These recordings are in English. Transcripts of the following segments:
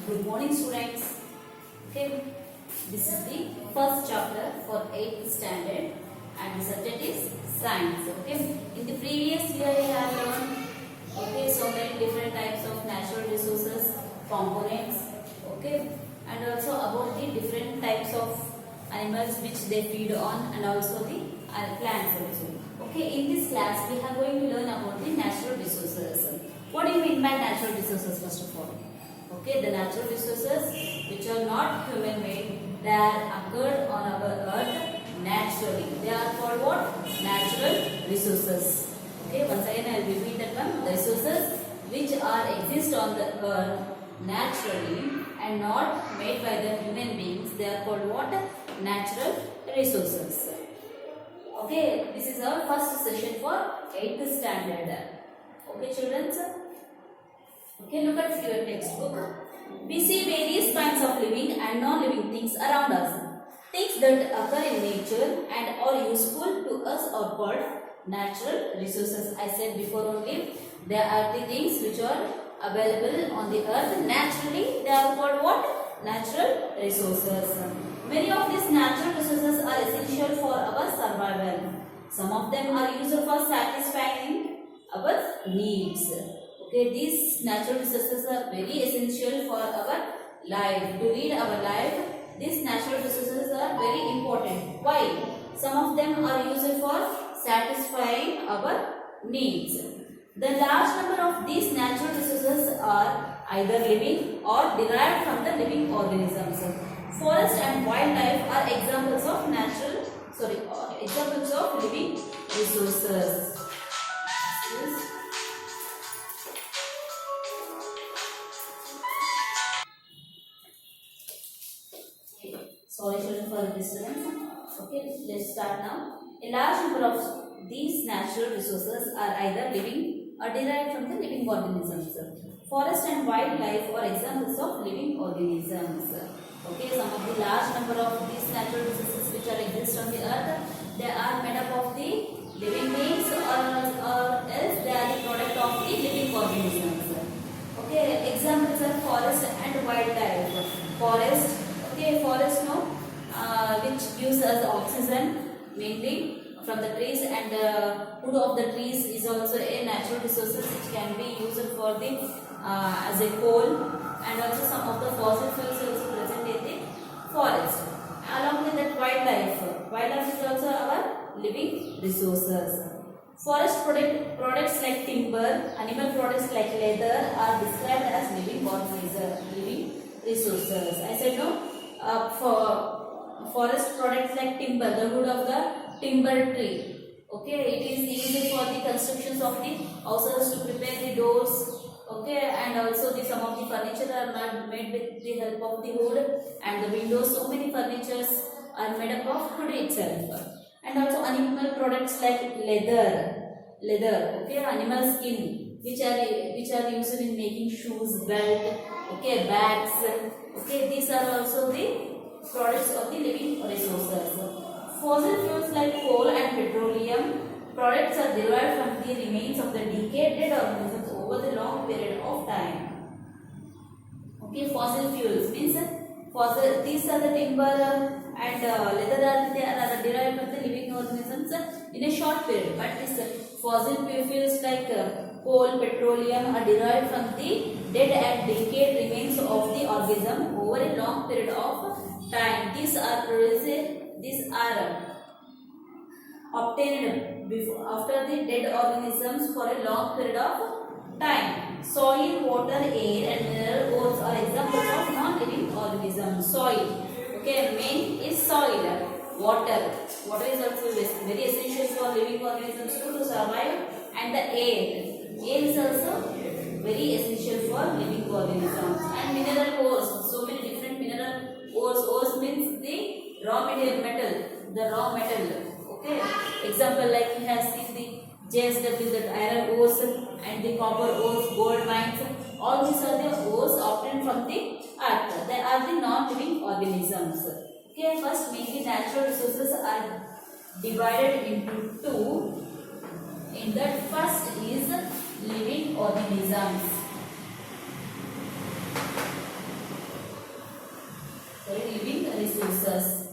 Good morning, students. Okay, this is the first chapter for 8th standard and the subject is science. Okay, in the previous year we have learned so many different types of natural resources, components, and also about the different types of animals which they feed on, and also the plants also. In this class we are going to learn about the natural resources. What do you mean by natural resources first of all? The natural resources which are not human made, they are occurred on our earth naturally. They are called what? Natural resources. Once again I will repeat that one. The resources which exist on the earth naturally and not made by the human beings, they are called what? Natural resources. This is our first session for 8th standard. Children. Look at your textbook. We see various kinds of living and non-living things around us. Things that occur in nature and are useful to us are called natural resources. I said before only, there are the things which are available on the earth naturally. They are called what? Natural resources. Many of these natural resources are essential for our survival. Some of them are used for satisfying our needs. These natural resources are very essential for our life. To lead our life, these natural resources are very important. Why? Some of them are used for satisfying our needs. The large number of these natural resources are either living or derived from the living organisms. Forest and wildlife are examples of examples of living resources. Sorry children for the disturbance. Let's start now. A large number of these natural resources are either living or derived from the living organisms. Forest and wildlife are examples of living organisms. Some of the large number of these natural resources which are exist on the earth, they are made up of the living beings or else they are the product of the living organisms. Examples are forest and wildlife. Forest which gives us oxygen mainly from the trees, and wood of the trees is also a natural resource which can be used for the as a coal, and also some of the fossil fuels also present in the forest. Along with that, wildlife is also our living resources. Forest products like timber, animal products like leather are described as living resources. I said no. For forest products like timber, the wood of the timber tree. It is used for the constructions of the houses, to prepare the doors. And also some of the furniture are made with the help of the wood, and the windows. So many furnitures are made up of wood itself. And also animal products like leather. Animal skin, which are used in making shoes, belt, bags. These are also the products of the living resources. Fossil fuels like coal and petroleum products are derived from the remains of the decayed organisms over the long period of time. Fossil fuels means these are the timber and leather they are derived from the living organisms in a short period. But this fossil fuels like coal, petroleum are derived from the dead and decayed remains of the organism over a long period of time. These are obtained after the dead organisms for a long period of time. Soil, water, air and mineral ores are examples of non-living organisms. Soil. Main is soil. Water is also very essential for living organisms to survive. And the air is also very essential for living organisms. And mineral ores. So many different mineral ores. Ores means the raw metal. The raw metal. Example like we have seen the JSW, that iron ores and the copper ores, gold mines. All these are the ores obtained from the earth. They are the non-living organisms. First, mainly natural resources are divided into two. In that, first is living organisms. resources.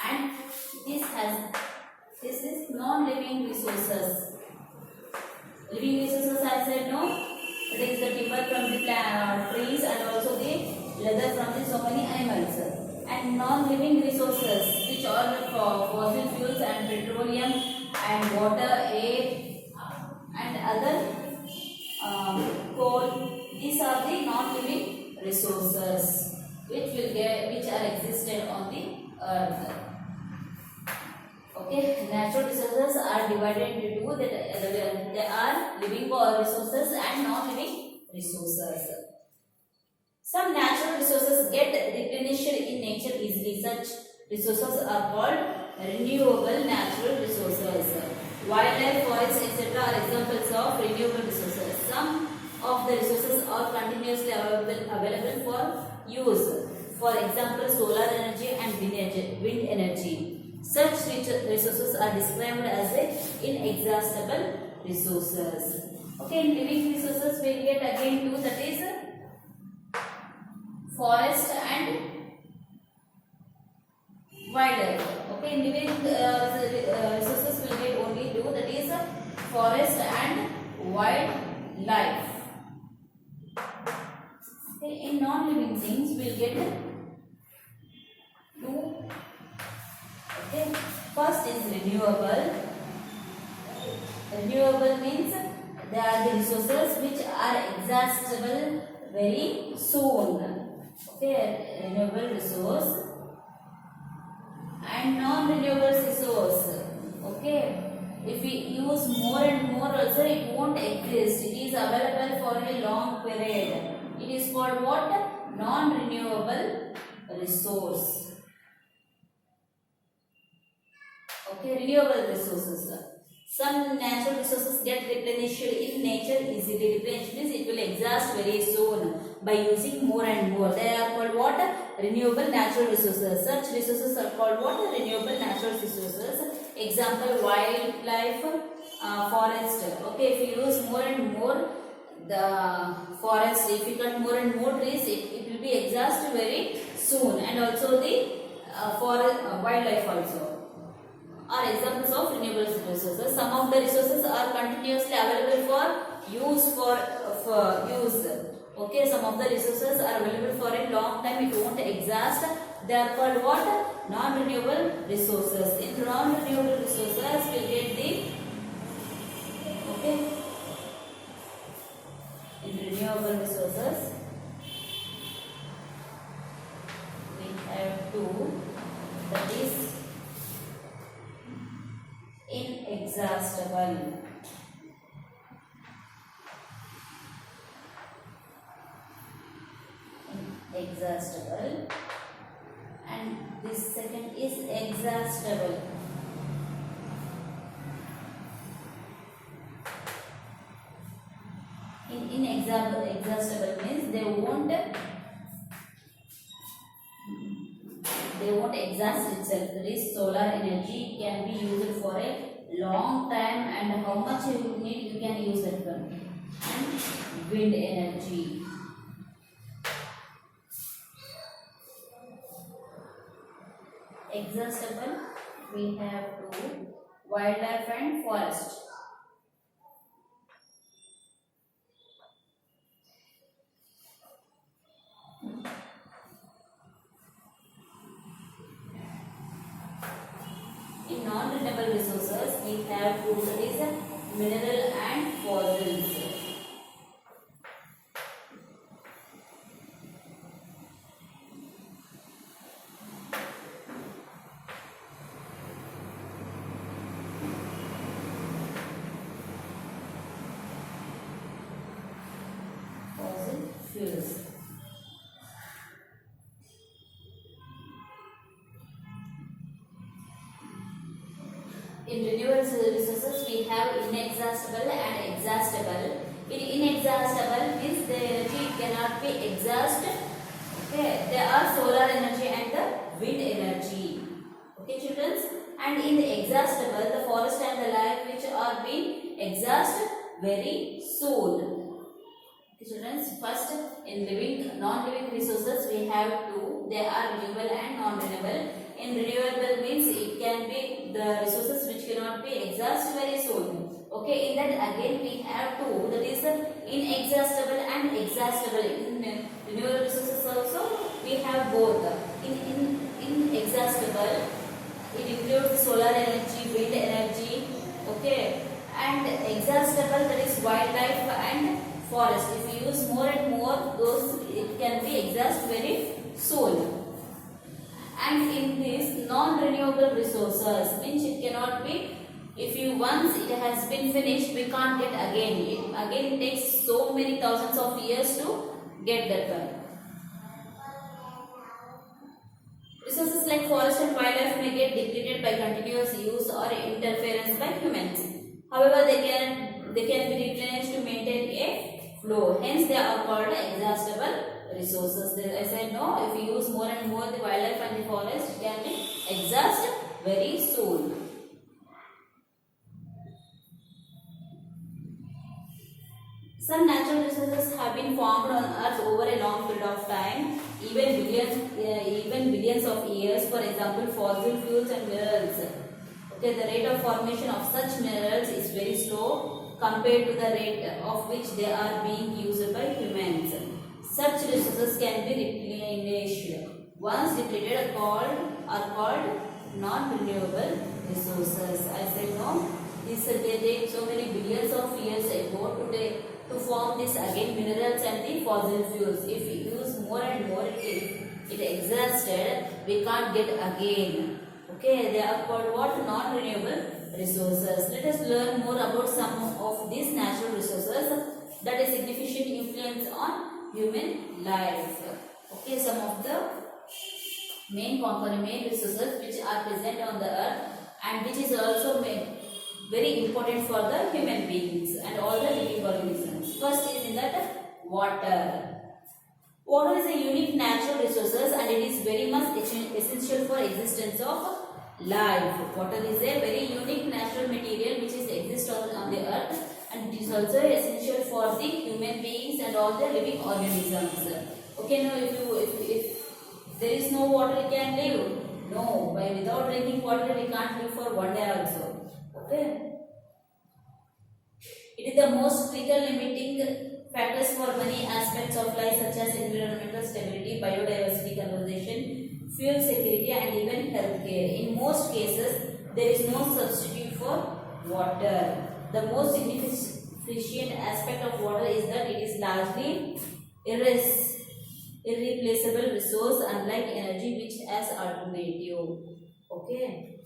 And this is non-living resources. Living resources I said no. It is the timber from the trees and also the leather from the so many animals. And non-living resources which are fossil fuels and petroleum and water, air and other coal. These are the non-living resources which are existed on the earth. Okay, natural resources are divided into two. They are living resources and non-living resources. Some natural resources get replenished in nature easily. Such resources are called renewable natural resources. Wildlife, forests, etc. are examples of renewable resources. Some of the resources are continuously available for use. For example, solar energy and wind energy. Such resources are described as inexhaustible resources. Okay, in living resources we get again two, that is forest and wildlife. Okay, in living resources we get only two, that is forest and wildlife. Okay, in non-living things we will get two. Okay, first is renewable. Renewable means they are the resources which are exhaustible very soon. Okay, renewable resource and non-renewable resource. Okay, if we use more and more also it won't exist. It is available for a long period. It is called what? Non-renewable resource. Okay, renewable resources. Some natural resources get replenished in nature easily. Replenished means it will exhaust very soon by using more and more. They are called what? Renewable natural resources. Such resources are called what? Renewable natural resources. Example, wildlife, forest. Okay, if you use more and more the forest, if you cut more and more trees, it will be exhaust very soon. And also the wildlife also are examples of renewable resources. Some of the resources are continuously available for use. Okay, some of the resources are available for a long time. It won't exhaust. They are called what? Non-renewable resources. In non-renewable resources, we get the okay. In renewable resources, we have two. That is inexhaustible. Inexhaustible. And this second is exhaustible. Inexhaustible means they won't exhaust itself. This solar energy can be used for a long time, and how much you need you can use that one. And wind energy. Exhaustible, we have two, wildlife and forest. In non-renewable resources, we have two, that is mineral and fossils. Fossil fuels. In renewable resources, we have inexhaustible and exhaustible. In inexhaustible means the energy cannot be exhausted. Okay, there are solar energy and the wind energy. Okay, children. And in the exhaustible, the forest and the life which are being exhausted very soon. Children, first in living, non-living resources we have two. They are renewable and non-renewable. In renewable means it can be the resources which cannot be exhausted very soon. Okay, in that again we have two. That is inexhaustible and exhaustible. In renewable resources also we have both. In inexhaustible, it includes solar energy, wind energy. Okay, and exhaustible, that is wildlife and forest. If you use more and more, those it can be exhaust very soon. And in this non-renewable resources means it cannot be, if you once it has been finished, we can't get again. Again it takes so many thousands of years to get that one. Resources like forest and wildlife may get depleted by continuous use or interference by humans. However, they can be replenished to maintain a flow. Hence, they are called exhaustible resources. As I know, if you use more and more the wildlife and the forest, it can be exhausted very soon. Some natural resources have been formed on Earth over a long period of time, even billions of years. For example, fossil fuels and minerals. Okay, the rate of formation of such minerals is very slow compared to the rate of which they are being used by humans. Such resources can be replenished. Once depleted are called non-renewable resources. As I know, they take so many billions of years ago to form this again minerals and the fossil fuels. If we use more and more, it exhausted, we can't get again. Okay, they are called what? Non-renewable resources. Let us learn more about some of these natural resources that is significant influence on human life. Okay, some of the main resources which are present on the earth and which is also very important for the human beings and all the living organisms. First is in that water. Water is a unique natural resources and it is very much essential for existence of life. Water is a very unique natural material which is exists on the earth and it is also essential for the human beings and all the living organisms. Okay, now if there is no water, we can live. No, without drinking water, we can't live for one day also. Okay. It is the most critical limiting factors for many aspects of life such as environmental stability, biodiversity conservation, fuel security and even healthcare. In most cases, there is no substitute for water. The most significant aspect of water is that it is largely irreplaceable resource unlike energy which has alternative. Okay.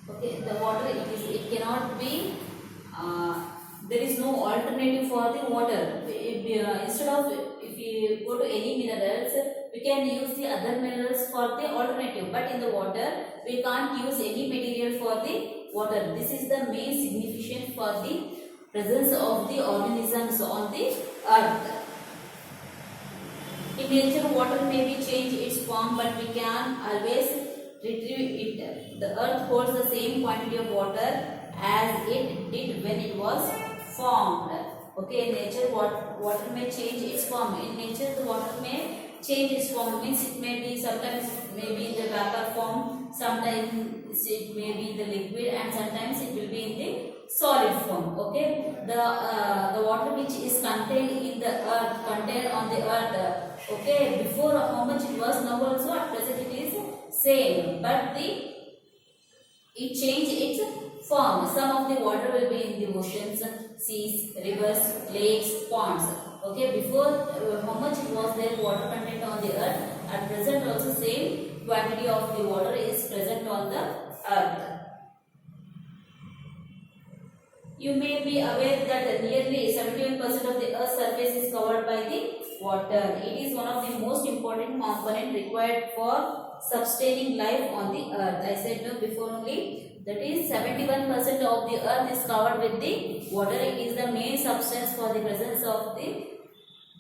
Okay, the water it cannot be. There is no alternative for the water. Instead of if you go to any minerals, we can use the other minerals for the alternative. But in the water, we can't use any material for the water. This is the main significance for the presence of the organisms on the earth. In nature, water may be change its form, but we can always retrieve it. The earth holds the same quantity of water as it did when it was formed. Okay, in nature, water may change its form. In nature, the water may change its form. Means it may be sometimes it may be in the vapor form, sometimes it may be in the liquid, and sometimes it will be in the solid form. Okay, the water which is contained in the earth, contained on the earth. Okay, before how much it was, now also at present it is same, but it changed its form. Some of the water will be in the oceans, seas, rivers, lakes, ponds. Okay, before how much it was there water content on the earth, at present also same quantity of the water is present on the earth. You may be aware that nearly 71% of the earth's surface is covered by the water. It is one of the most important components required for sustaining life on the earth. I said no before only, that is 71% of the earth is covered with the water. It is the main substance for the presence of the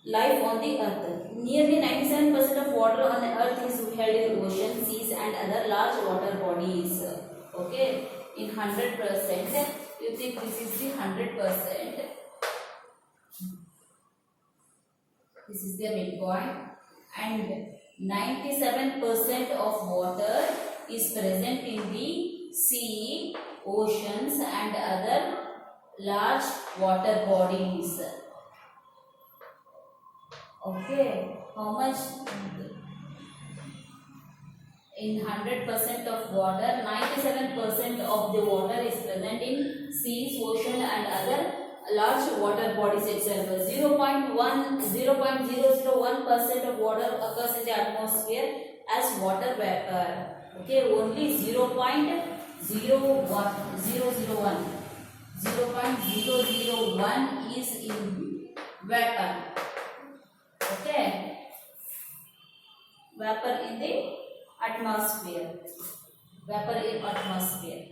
life on the earth. Nearly 97% of water on the earth is held in oceans, seas and other large water bodies. Okay, in 100%. You think this is the 100%. This is the midpoint, and 97% of water is present in the sea, oceans and other large water bodies. Okay, how much? In 100% of water, 97% of the water is present in seas, ocean and other large water bodies itself. 0.001% of water occurs in the atmosphere as water vapor. Okay, only 0.001 is in vapor. Okay, vapor in the atmosphere. Vapor in atmosphere.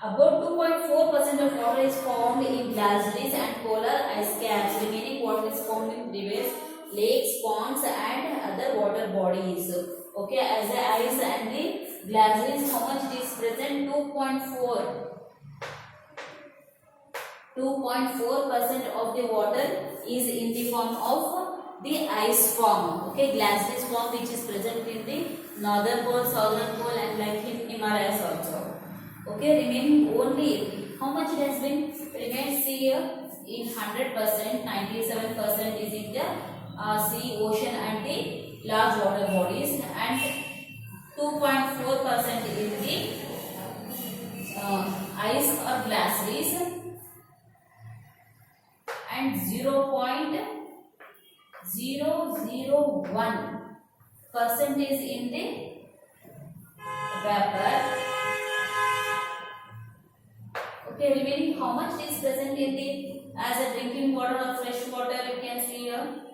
About 2.4% of water is found in glaciers and polar ice caps. Remaining water is found in rivers, lakes, ponds and other water bodies. Okay, as the ice and the glaciers, how much is present? 2.4% of the water is in the form of the ice form. Okay, glaciers form which is present in the northern pole, southern pole and like in Himalayas also. Okay, remaining only how much it has been remains here in 100%, 97% is in the sea, ocean and the large water bodies, and 2.4% in the ice or glaciers, and 0.001% is in the vapor. Okay, remaining how much is present in the as a drinking water or fresh water, you can see here.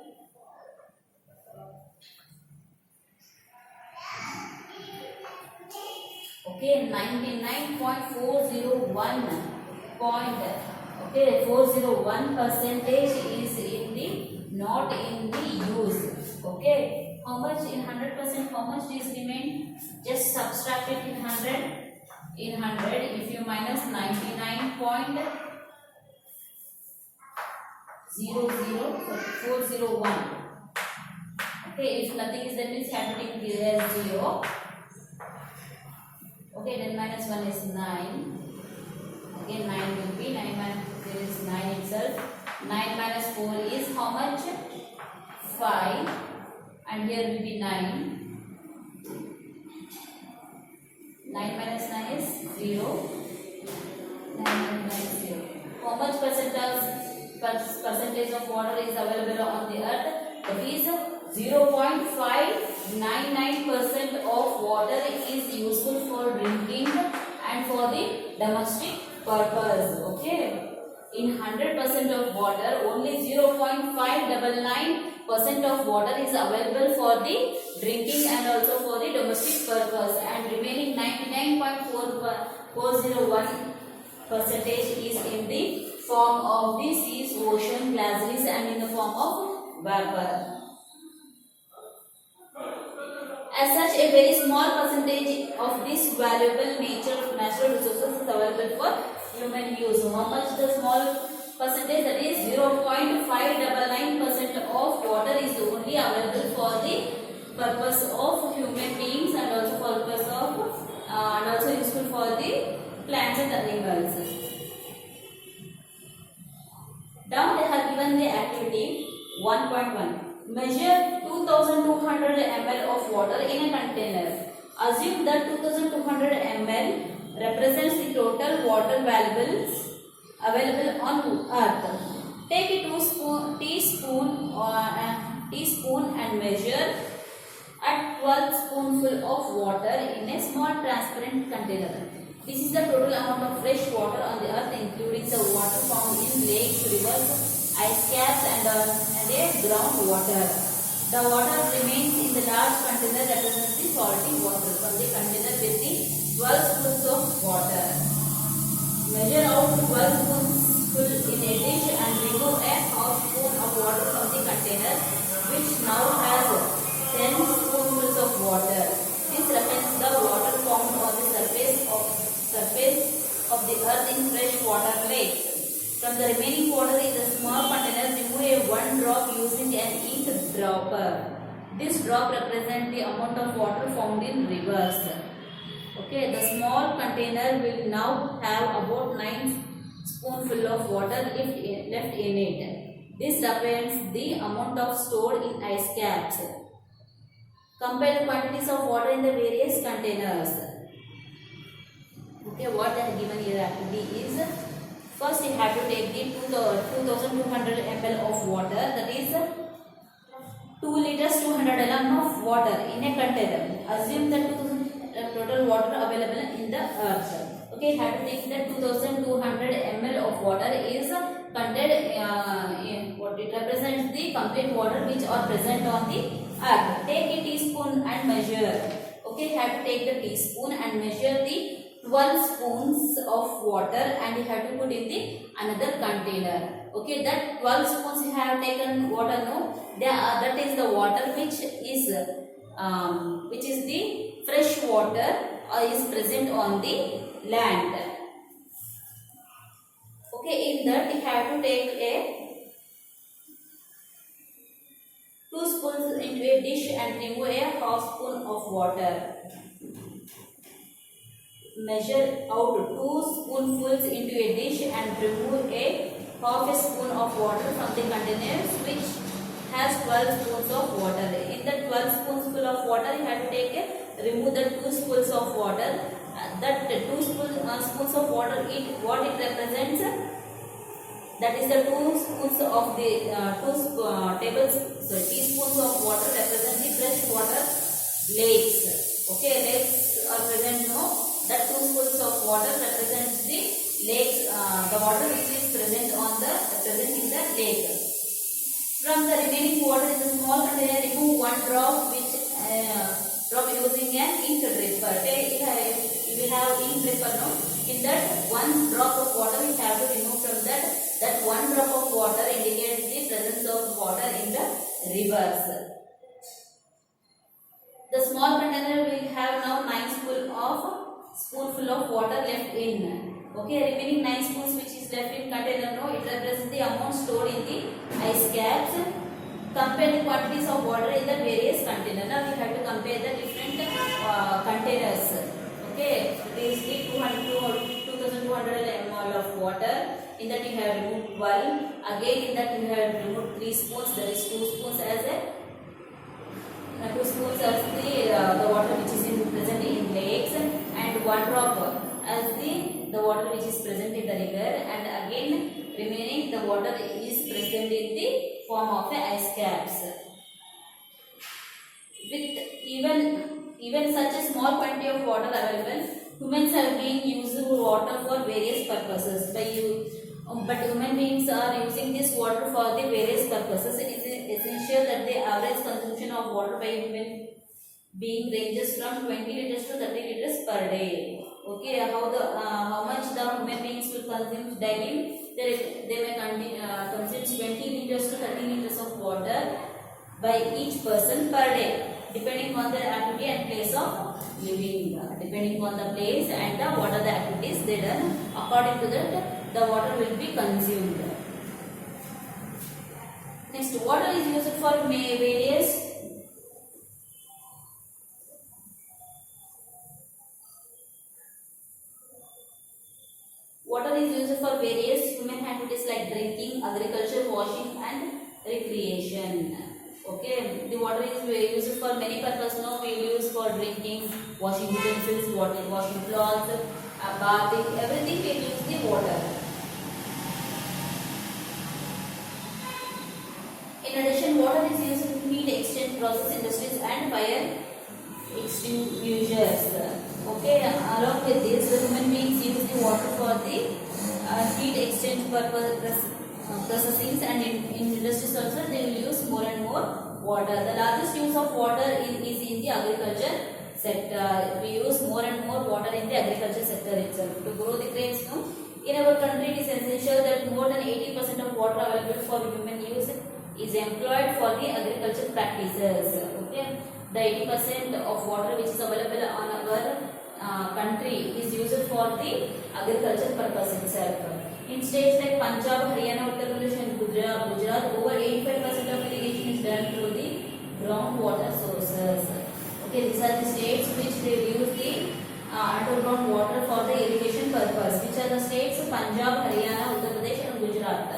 Okay, 99.401 point. Okay, 401% is in the not in the use. Okay, how much in 100%? How much is remain? Just subtract it in 100. In 100, if you minus 99.401. Okay, if nothing is there means have to take there 0. Okay, then minus 1 is 9. Again 9 will be 9 minus there is 9 itself. 9 minus 4 is how much? 5, and here will be 9. 9 minus 9 is 0. 9 minus 9 is 0. How much percentage of water is available on the earth? That is 0.599% of water is useful for drinking and for the domestic purpose. Okay. In 100% of water, only 0.599% of water is available for the drinking and also for the domestic purpose, and remaining 99.401% is in the form of the seas, ocean, glaciers and in the form of vapor. As such, a very small percentage of this valuable natural resources is available for human use. How much the small percentage? That is 0.599% of water is only available for the purpose of human beings and also for purpose of and also useful for the plants and animals. Down they have given the activity 1.1. Measure 2200 ml of water in a container. Assume that 2200 ml represents the total water available on earth. Take a teaspoon and measure at 12 spoonful of water in a small transparent container. This is the total amount of fresh water on the earth, including the water found in lakes, rivers, ice caps and a groundwater. The water remains in the large container represents the salty water from the container with the 12 spoons of water. Measure out 12 spoons full in a dish and remove a half spoon of water from the container, which now has 10 spoonfuls of water. This represents the water found on the surface of the earth in fresh From the remaining water in the small container, remove a one drop using an ink dropper. This drop represents the amount of water found in rivers. Okay, the small container will now have about 9 spoonful of water left in it. This represents the amount of stored in ice caps. Compare the quantities of water in the various containers. Okay, what they have given here activity is, first you have to take the 2200 ml of water, that is 2 liters 200 ml of water in a container. Assume that 2000 total water available in the earth. Okay, you have to take that 2200 ml of water is contained what it represents the complete water which are present on the earth. Take a teaspoon and measure. Okay, you have to take the teaspoon and measure the 12 spoons of water and you have to put in the another container. Okay, that 12 spoons you have taken water, no, that is the water which is the fresh water is present on the land. Okay, in that you have to take a 2 spoons into a dish and remove a half spoon of water. Measure out 2 spoonfuls into a dish and remove a half a spoon of water from the containers which has 12 spoons of water. In the 12 spoonful of water you have to remove the 2 spoons of water. That 2 spoons of water, what it represents? That is the 2 spoons of the teaspoons of water represent the fresh water lakes. Okay, lakes are present, no? That 2 spoons of water represents the lakes, the water which is present in the lake. From the remaining water in the small container, remove 1 drop using an ink dripper. Okay, you will have ink dripper, no? In that 1 drop of water we have to remove from that. That 1 drop of water indicates the presence of water in the rivers. The small container will have now 9 spoonful of water left in. Okay, remaining 9 spoons which is left in container, no, it represents the amount stored in the ice caps. Compare the quantities of water in the various containers. Now we have to compare the different containers. Okay, this is the 2200 ml of water. In that you have removed 12. Again in that you have removed 3 spoons. There is 2 spoons as the water which is present in lakes, and 1 drop as the water which is present in the river, and again remaining the water is present in the form of ice caps. With even such a small quantity of water available, humans have been using water for various purposes. But human beings are using this water for the various purposes. It is essential that the average consumption of water by human being ranges from 20 liters to 30 liters per day. Okay, how much the human beings will consume daily? They may consume 20 liters to 30 liters of water by each person per day, depending on the activity and place of living. Depending on the place and what are the activities they done, according to that the water will be consumed. Next, water is used for various human activities like drinking, agriculture, washing and recreation. Okay, the water is used for many purposes. Now we use for drinking, washing utensils, washing clothes, bathing, everything we use the water. In addition, water is used in heat exchange process industries and fire extinguishers. Okay, along with this, the human beings use the water for the heat exchange processing, and in industries also they will use more and more water. The largest use of water is in the agriculture sector. We use more and more water in the agriculture sector itself to grow the grains. No? In our country, it is essential that more than 80% of water available for human use is employed for the agriculture practices. Okay, the 80% of water which is available on our country is used for the agriculture purpose itself. In states like Punjab, Haryana, Uttar Pradesh and Gujarat, over 85% of irrigation is done through the groundwater sources. Okay, these are the states which they use the underground water for the irrigation purpose. Which are the states? Punjab, Haryana, Uttar Pradesh and Gujarat.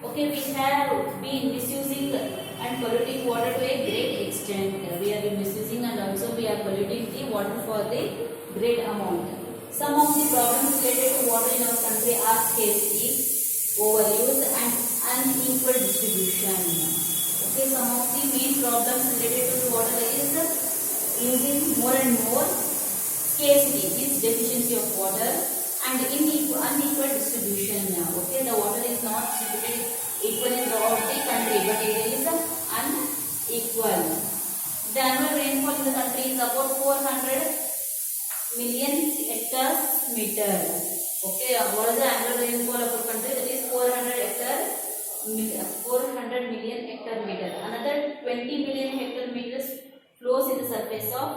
Okay, we have been misusing and polluting water to a great extent. We have been misusing and also we are polluting the water for the great amount. Some of the problems related to water in our country are scarcity, overuse and unequal distribution. Okay, some of the main problems related to water is using more and more, scarcity is deficiency of water, and unequal distribution. Okay, the water is not distributed equally throughout the country, but it is unequal. The annual rainfall in the country is about 400 million hectare-meter. Okay, what is the annual rainfall of our country? That is 400 million hectare-meter. Another 20 million hectare-meters flows in the surface of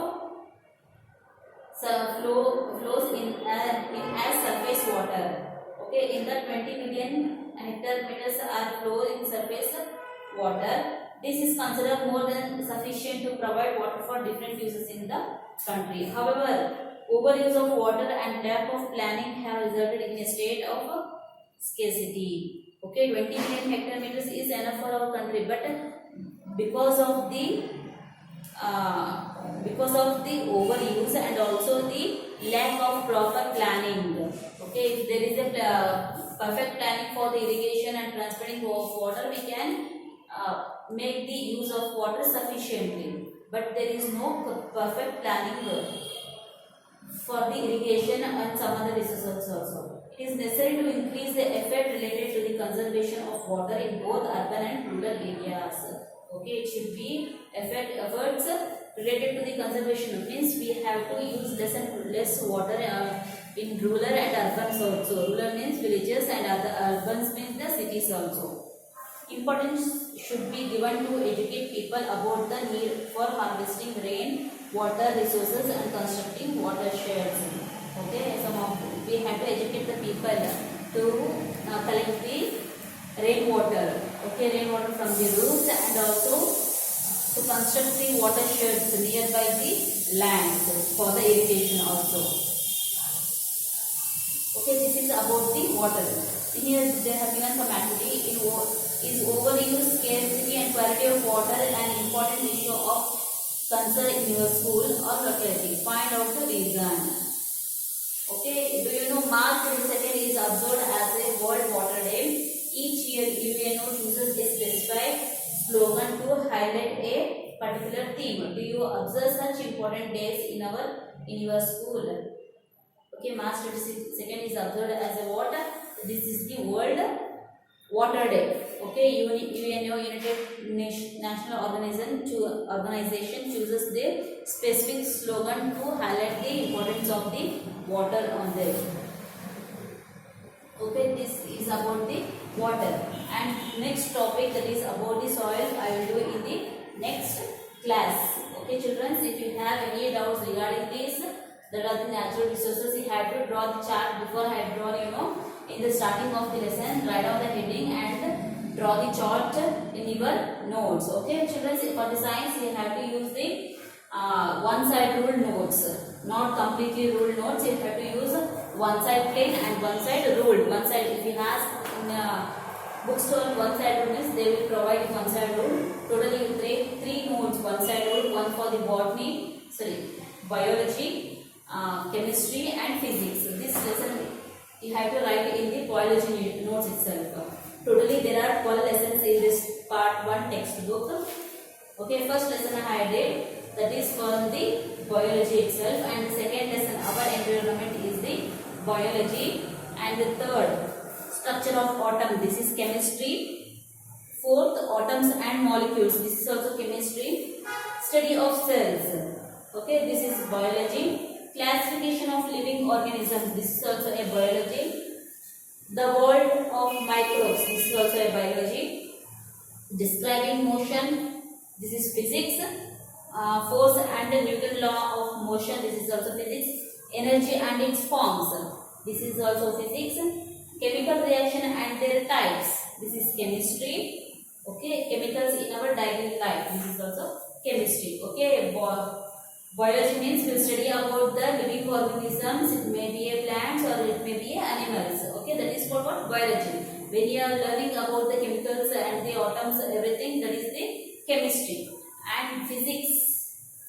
flows in as surface water. Okay, in the 20 million hectare-meters are flow in surface water. This is considered more than sufficient to provide water for different uses in the country. However, overuse of water and lack of planning have resulted in a state of scarcity. Okay, 20 million hectare-meters is enough for our country, but because of the overuse and also the lack of proper planning. Okay, if there is a perfect planning for the irrigation and transferring of water, we can make the use of water sufficiently, but there is no perfect planning for the irrigation and some other resources also. It is necessary to increase the effort related to the conservation of water in both urban and rural areas. Okay, it should be efforts related to the conservation. Means we have to use less water in rural and urbans also. Rural means villages and urbans means the cities also. Importance should be given to educate people about the need for harvesting rain water resources and constructing watersheds. Okay, we have to educate the people to collect the rainwater. Okay, rainwater from the roofs and also to construct the watersheds nearby the lands for the irrigation also. Okay, this is about the water. Here they have given some activity. Is overuse, scarcity and quality of water an important issue of concern in your school or locality? Find out the reason. Okay, do you know March 22nd is observed as a World Water Day? Each year UNO chooses a specified slogan to highlight a particular theme. Do you observe such important days in your school? Okay, March 22nd is observed as a water. This is the World Water Day. Okay, UNO, United National Organization chooses the specific slogan to highlight the importance of the water on them. Okay, this is about the water. And next topic, that is about the soil, I will do in the next class. Okay, children, if you have any doubts regarding this, that are the natural resources, you have to draw the chart before I draw, in the starting of the lesson, write down the heading and draw the chart in your notes. Okay, children, for the science you have to use the one side rule notes, not completely ruled notes. You have to use one side plain and one side ruled. One side, if you ask in bookstore one side rule means they will provide one side rule. Totally you take 3 notes, one side rule, one for the biology, chemistry and physics. This lesson you have to write in the biology notes itself. Totally there are 12 lessons in this part 1 textbook. Okay, first lesson I did, that is for the biology itself, and the second lesson our environment is the biology, and the third structure of atom, this is chemistry. Fourth, atoms and molecules, this is also chemistry. Study of cells, okay, this is biology. Classification of living organisms, this is also a biology. The world of microbes, this is also a biology. Describing motion, this is physics. Force and the Newton law of motion, this is also physics. Energy and its forms, this is also physics. chemical reaction and their types. This is chemistry. Okay, chemicals in our daily life. This is also chemistry. Okay, biology means we study about the living organisms. It may be a plants or it may be animals. Okay, that is called what? Biology. When you are learning about the chemicals and the atoms, everything, that is the chemistry. And physics.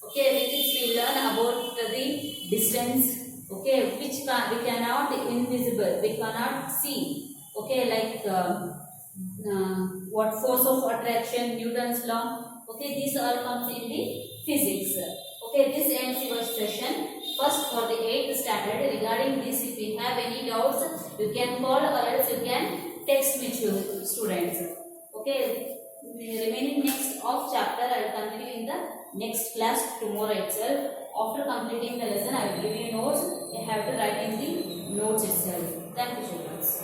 Okay, physics we learn about the distance. Okay, which we cannot invisible, we cannot see. Okay, like what force of attraction, Newton's law. Okay, these all comes in the physics. Okay, this ends your session. First for the 8th standard. Regarding this, if you have any doubts, you can call or else you can text me to students. Okay, remaining next of chapter I will continue in the next class tomorrow itself. After completing the lesson, I will give you notes. You have to write in the notes itself. Thank you, children.